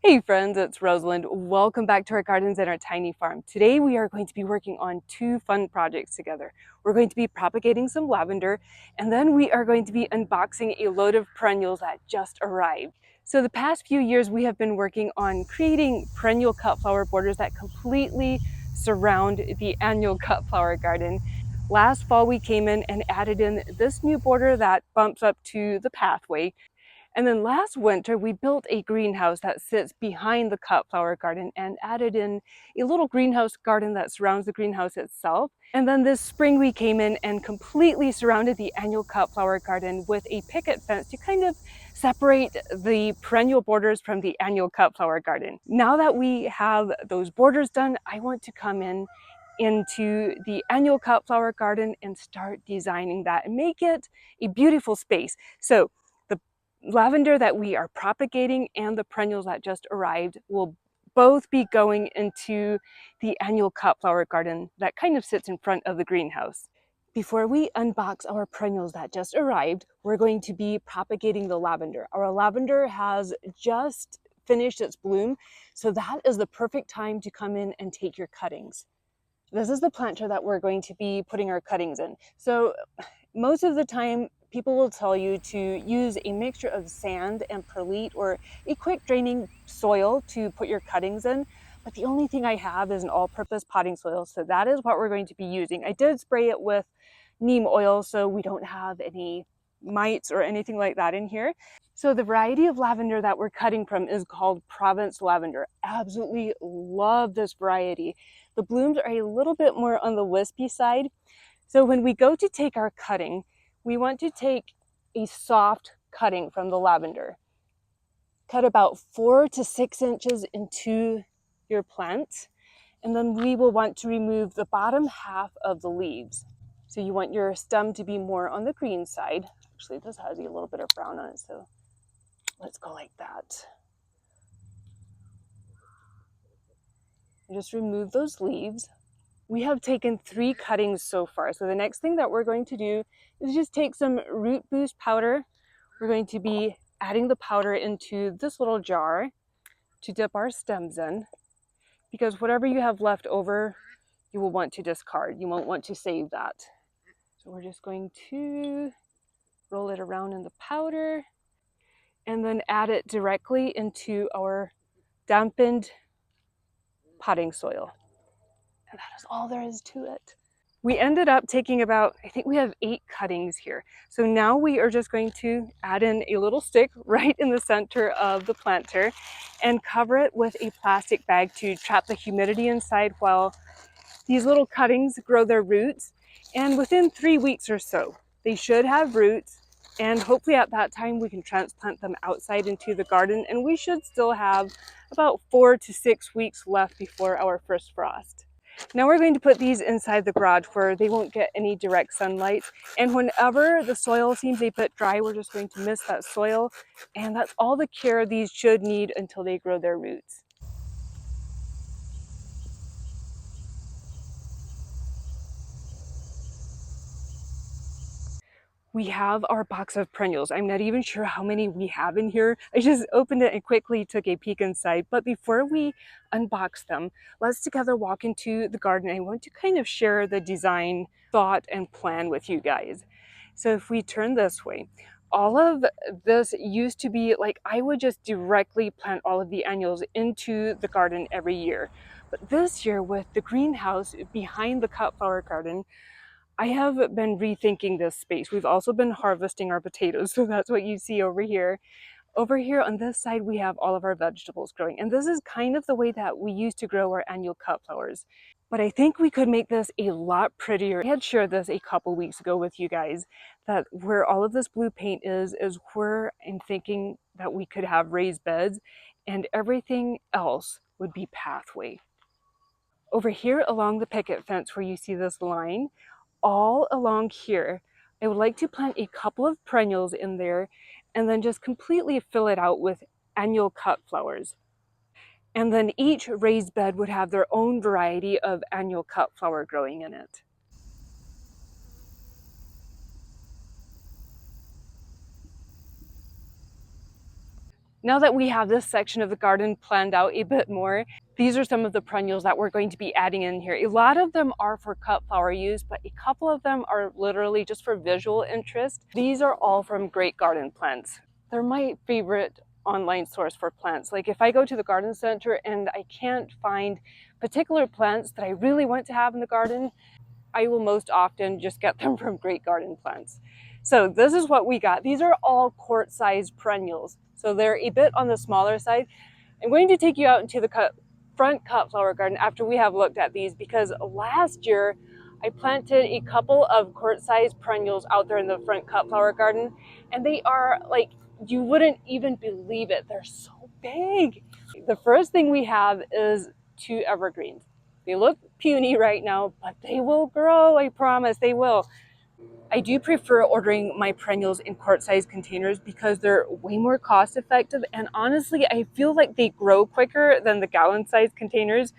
Hey friends, it's Rosalind. Welcome back to our gardens and our tiny farm. Today we are going to be working on two fun projects together. We're going to be propagating some lavender, and then we are going to be unboxing a load of perennials that just arrived. So the past few years we have been working on creating perennial cut flower borders that completely surround the annual cut flower garden. Last fall we came in and added in this new border that bumps up to the pathway. And then last winter, we built a greenhouse that sits behind the cut flower garden and added in a little greenhouse garden that surrounds the greenhouse itself. And then this spring, we came in and completely surrounded the annual cut flower garden with a picket fence to kind of separate the perennial borders from the annual cut flower garden. Now that we have those borders done, I want to come in into the annual cut flower garden and start designing that and make it a beautiful space. So lavender that we are propagating and the perennials that just arrived will both be going into the annual cut flower garden that kind of sits in front of the greenhouse. Before we unbox our perennials that just arrived, we're going to be propagating the lavender. Our lavender has just finished its bloom, so that is the perfect time to come in and take your cuttings. This is the planter that we're going to be putting our cuttings in. So most of the time, people will tell you to use a mixture of sand and perlite or a quick draining soil to put your cuttings in. But the only thing I have is an all-purpose potting soil, so that is what we're going to be using. I did spray it with neem oil so we don't have any mites or anything like that in here. So the variety of lavender that we're cutting from is called Provence lavender. Absolutely love this variety. The blooms are a little bit more on the wispy side. So when we go to take our cutting, we want to take a soft cutting from the lavender. Cut about 4 to 6 inches into your plant, and then we will want to remove the bottom half of the leaves. So you want your stem to be more on the green side. Actually, this has a little bit of brown on it, so let's go like that. Just remove those leaves. We have taken 3 cuttings so far. So the next thing that we're going to do is just take some root boost powder. We're going to be adding the powder into this little jar to dip our stems in, because whatever you have left over, you will want to discard. You won't want to save that. So we're just going to roll it around in the powder and then add it directly into our dampened potting soil. And that is all there is to it. We ended up taking about, I think we have 8 cuttings here. So now we are just going to add in a little stick right in the center of the planter and cover it with a plastic bag to trap the humidity inside while these little cuttings grow their roots. And within 3 weeks or so, they should have roots, and hopefully at that time we can transplant them outside into the garden, and we should still have about 4 to 6 weeks left before our first frost. Now we're going to put these inside the garage where they won't get any direct sunlight. And whenever the soil seems a bit dry, we're just going to mist that soil. And that's all the care these should need until they grow their roots. We have our box of perennials. I'm not even sure how many we have in here. I just opened it and quickly took a peek inside. But before we unbox them, let's together walk into the garden. I want to kind of share the design thought and plan with you guys. So if we turn this way, all of this used to be like, I would just directly plant all of the annuals into the garden every year. But this year, with the greenhouse behind the cut flower garden, I have been rethinking this space. We've also been harvesting our potatoes, so that's what you see over here. Over here on this side, we have all of our vegetables growing, and this is kind of the way that we used to grow our annual cut flowers. But I think we could make this a lot prettier. I had shared this a couple weeks ago with you guys, that where all of this blue paint is where I'm thinking that we could have raised beds, and everything else would be pathway. Over here along the picket fence where you see this line, all along here, I would like to plant a couple of perennials in there and then just completely fill it out with annual cut flowers. And then each raised bed would have their own variety of annual cut flower growing in it. Now that we have this section of the garden planned out a bit more, these are some of the perennials that we're going to be adding in here. A lot of them are for cut flower use, but a couple of them are literally just for visual interest. These are all from Great Garden Plants. They're my favorite online source for plants. Like if I go to the garden center and I can't find particular plants that I really want to have in the garden, I will most often just get them from Great Garden Plants. So this is what we got. These are all quart-sized perennials. So they're a bit on the smaller side. I'm going to take you out into the front cut flower garden after we have looked at these, because last year I planted a couple of quart-sized perennials out there in the front cut flower garden, and they are like, you wouldn't even believe it. They're so big. The first thing we have is 2 evergreens. They look puny right now, but they will grow, I promise they will. I do prefer ordering my perennials in quart-sized containers because they're way more cost effective, and honestly, I feel like they grow quicker than the gallon-sized containers.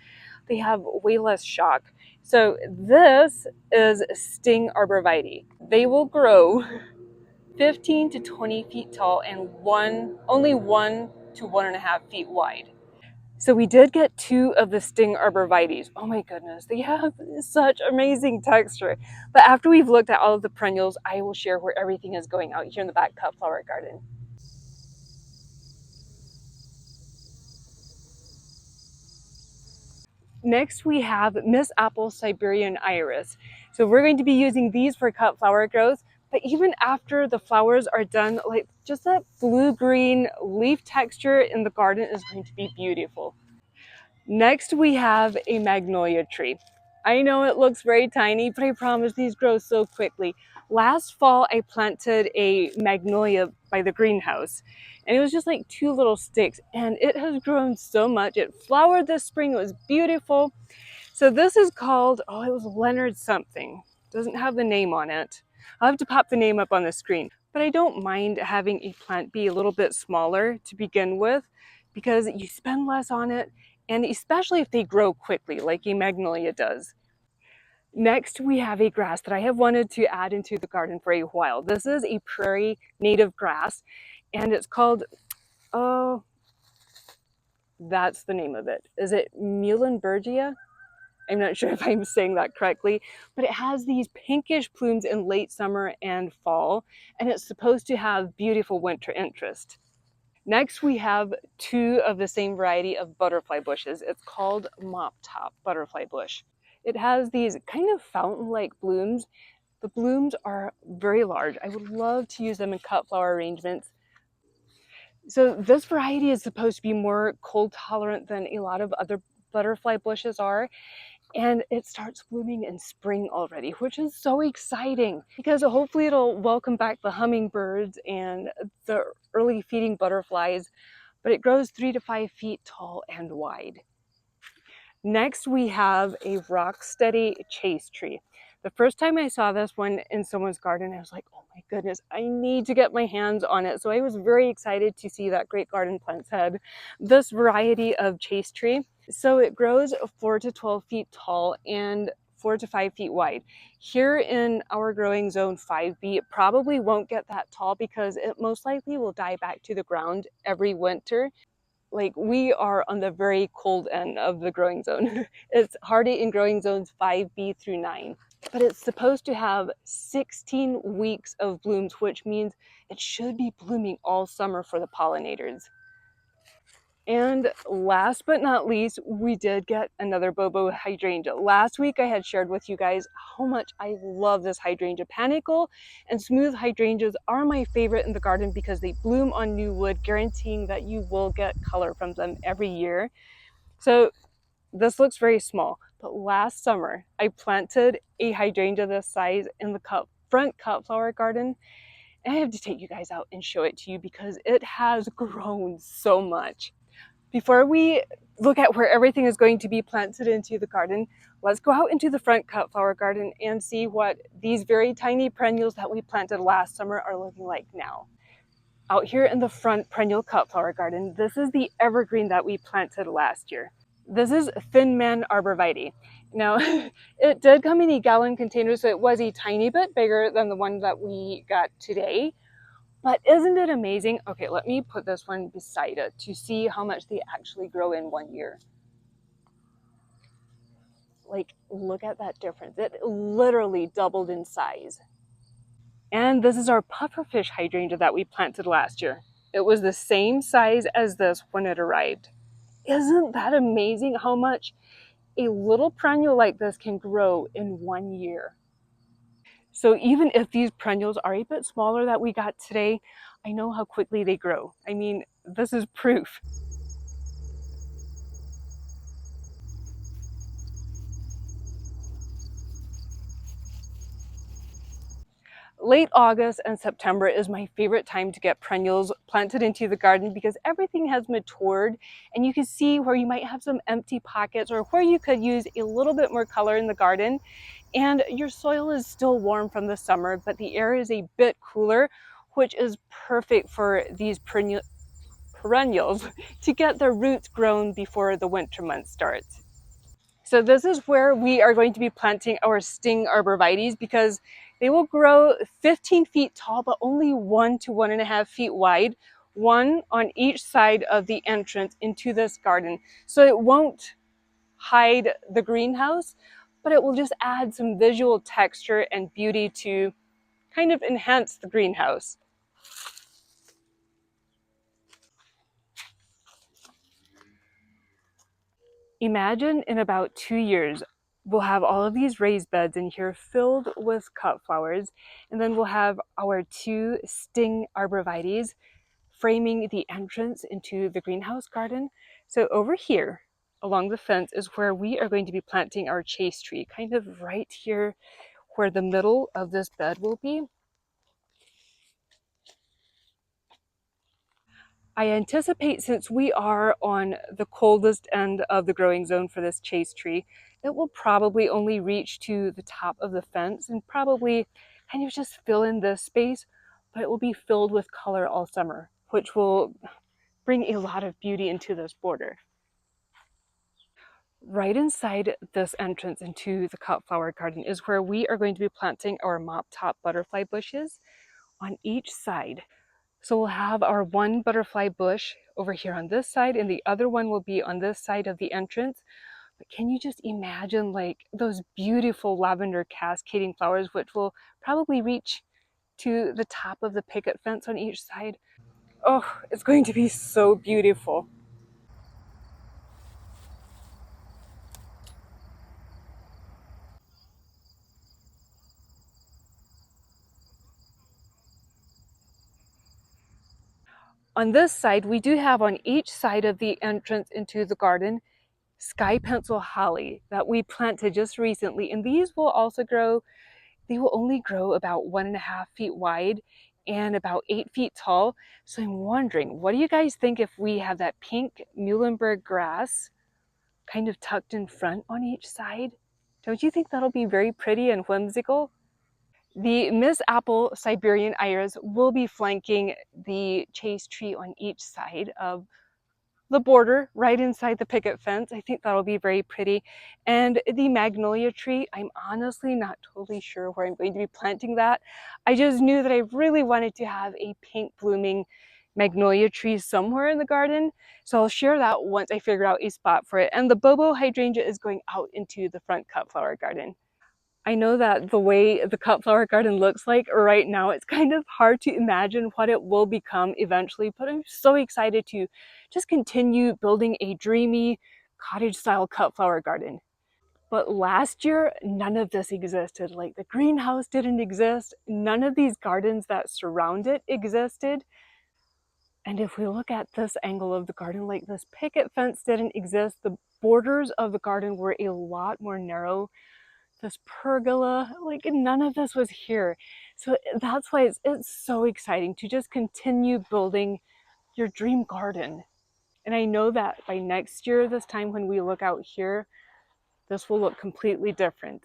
They have way less shock. So this is Sting Arborvitae. They will grow 15 to 20 feet tall and only 1 to 1.5 feet wide. So we did get 2 of the Sting Arborvitaes. Oh my goodness, they have such amazing texture. But after we've looked at all of the perennials, I will share where everything is going out here in the back cut flower garden. Next, we have Miss Apple Siberian Iris. So we're going to be using these for cut flower growth, but even after the flowers are done, like just that blue-green leaf texture in the garden is going to be beautiful. Next, we have a magnolia tree. I know it looks very tiny, but I promise these grow so quickly. Last fall, I planted a magnolia by the greenhouse, and it was just like 2 little sticks, and it has grown so much. It flowered this spring. It was beautiful. So this is called, oh, it was Leonard something. Doesn't have the name on it. I'll have to pop the name up on the screen. But I don't mind having a plant be a little bit smaller to begin with, because you spend less on it, and especially if they grow quickly like a magnolia does. Next, we have a grass that I have wanted to add into the garden for a while. This is a prairie native grass, and it's called, oh, that's the name of it. Is it Muhlenbergia? I'm not sure if I'm saying that correctly, but it has these pinkish plumes in late summer and fall, and it's supposed to have beautiful winter interest. Next, we have 2 of the same variety of butterfly bushes. It's called mop top butterfly bush. It has these kind of fountain-like blooms. The blooms are very large. I would love to use them in cut flower arrangements. So this variety is supposed to be more cold tolerant than a lot of other butterfly bushes are. And it starts blooming in spring already, which is so exciting because hopefully it'll welcome back the hummingbirds and the early feeding butterflies, but it grows 3 to 5 feet tall and wide. Next, we have a rock steady chase tree. The first time I saw this one in someone's garden, I was like, oh my goodness, I need to get my hands on it. So I was very excited to see that Great Garden Plants had this variety of chase tree. So it grows 4 to 12 feet tall and 4 to 5 feet wide. Here in our growing zone 5B, it probably won't get that tall because it most likely will die back to the ground every winter. Like, we are on the very cold end of the growing zone. It's hardy in growing zones 5B through 9. But it's supposed to have 16 weeks of blooms, which means it should be blooming all summer for the pollinators. And last but not least, we did get another Bobo hydrangea. Last week I had shared with you guys how much I love this hydrangea. Panicle and smooth hydrangeas are my favorite in the garden because they bloom on new wood, guaranteeing that you will get color from them every year. So this looks very small, but last summer I planted a hydrangea this size in the front cut flower garden. And I have to take you guys out and show it to you because it has grown so much. Before we look at where everything is going to be planted into the garden, let's go out into the front cut flower garden and see what these very tiny perennials that we planted last summer are looking like now. Out here in the front perennial cut flower garden, this is the evergreen that we planted last year. This is Thin Man Arborvitae. Now, it did come in a gallon container, so it was a tiny bit bigger than the one that we got today. But isn't it amazing? Okay, let me put this one beside it to see how much they actually grow in 1 year. Like, look at that difference. It literally doubled in size. And this is our pufferfish hydrangea that we planted last year. It was the same size as this when it arrived. Isn't that amazing how much a little perennial like this can grow in 1 year? So even if these perennials are a bit smaller that we got today, I know how quickly they grow. I mean, this is proof. Late August and September is my favorite time to get perennials planted into the garden because everything has matured and you can see where you might have some empty pockets or where you could use a little bit more color in the garden. And your soil is still warm from the summer, but the air is a bit cooler, which is perfect for these perennials to get their roots grown before the winter months start. So this is where we are going to be planting our sting arborvitaes because they will grow 15 feet tall, but only 1 to 1.5 feet wide, one on each side of the entrance into this garden. So it won't hide the greenhouse, but it will just add some visual texture and beauty to kind of enhance the greenhouse. Imagine in about 2 years, we'll have all of these raised beds in here filled with cut flowers, and then we'll have our two sting arborvitaes framing the entrance into the greenhouse garden. So over here, along the fence, is where we are going to be planting our chase tree, kind of right here where the middle of this bed will be. I anticipate since we are on the coldest end of the growing zone for this chase tree, it will probably only reach to the top of the fence and probably kind of just fill in this space, but it will be filled with color all summer, which will bring a lot of beauty into this border. Right inside this entrance into the cut flower garden is where we are going to be planting our mop top butterfly bushes on each side. So we'll have our one butterfly bush over here on this side, and the other one will be on this side of the entrance. But can you just imagine like those beautiful lavender cascading flowers, which will probably reach to the top of the picket fence on each side? Oh, it's going to be so beautiful. On this side, we do have on each side of the entrance into the garden sky pencil holly that we planted just recently, and these will also grow. They will only grow about 1.5 feet wide and about 8 feet tall. So I'm wondering, what do you guys think if we have that pink Muhlenberg grass kind of tucked in front on each side? Don't you think that'll be very pretty and whimsical? The Miss Apple Siberian iris will be flanking the chase tree on each side of the border right inside the picket fence. I think that'll be very pretty. And the magnolia tree, I'm honestly not totally sure where I'm going to be planting that. I just knew that I really wanted to have a pink blooming magnolia tree somewhere in the garden. So I'll share that once I figure out a spot for it. And the Bobo hydrangea is going out into the front cut flower garden. I know that the way the cut flower garden looks like right now, it's kind of hard to imagine what it will become eventually, but I'm so excited to just continue building a dreamy cottage style cut flower garden. But last year, none of this existed. Like the greenhouse didn't exist. None of these gardens that surround it existed. And if we look at this angle of the garden, like this picket fence didn't exist. The borders of the garden were a lot more narrow. This pergola, like none of this was here. So that's why it's so exciting to just continue building your dream garden. And I know that by next year, this time when we look out here, this will look completely different.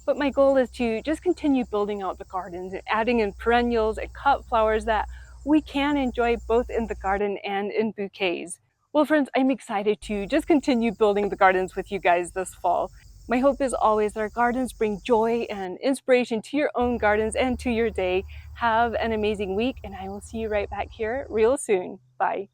But my goal is to just continue building out the gardens and adding in perennials and cut flowers that we can enjoy both in the garden and in bouquets. Well, friends, I'm excited to just continue building the gardens with you guys this fall. My hope is always that our gardens bring joy and inspiration to your own gardens and to your day. Have an amazing week, and I will see you right back here real soon. Bye.